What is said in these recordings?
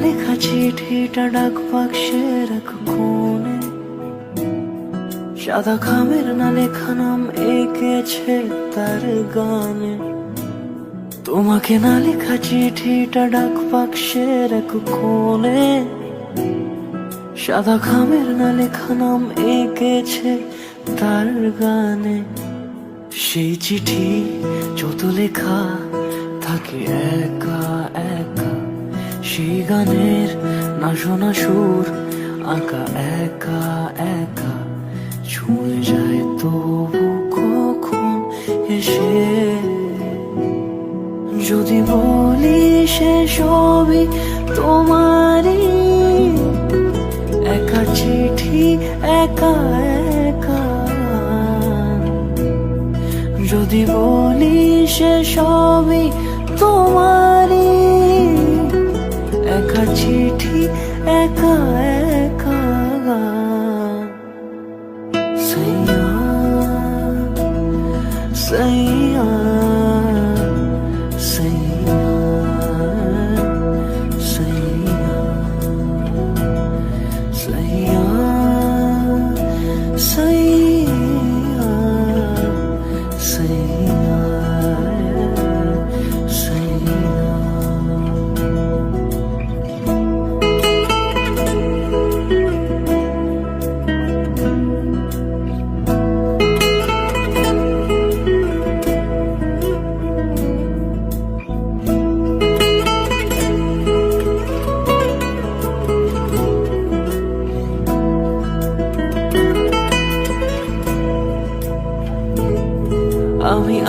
লেখা চিঠিটা ডাক বাক্সের এক কোণে, সাদা খামের না লেখা নাম এঁকেছে তার গানে। তোমাকে না লেখা চিঠিটা ডাক বাক্সের এক কোণে, সাদা খামের না লেখা নাম এঁকেছে তার গানে। সেই চিঠি যত লেখা থাকে একা একা, সেই গানের না শোনা সুর আঁকা একা একা, ছুঁয়ে যায় তবু কখন এসে। যদি বলি সে সবই তোমারই, একা চিঠি একা একা। যদি বলি সে সবই তোমারই, একা চিঠি একা একা। সাইয়া সাইয়া সাইয়া সাইয়া সাইয়া সাইয়া সাইয়া সাইয়া।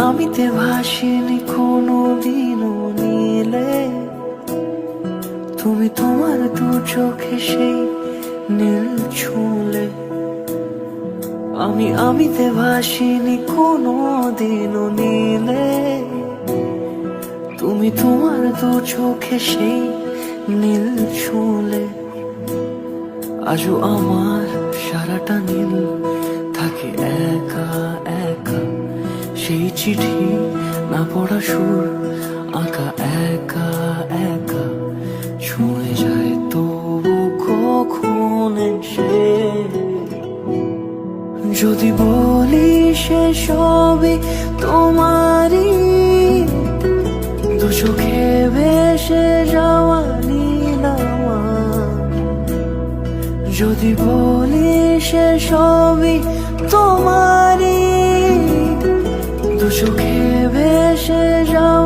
আমিতে ভাসিনি কোনো দিনও নীলে, তুমি তোমার দু চোখে সেই নীল ছুঁলে। আমিতে ভাসিনি কোনো দিনও নীলে, তুমি তোমার দু চোখে সেই নীল ছুঁলে। আজও আমার সারাটা নীল থাকে একা একা, সেই চিঠি না পড়া সুর আঁকা একা একা, ছুঁয়ে যায় তবু কখন এসে। যদি বলি সে সবই তোমারই, দু চোখে ভেসে যাওয়া নীলামা। যদি বলি সে সবই তোমারই, দু চোখে ভেসে যাওয়া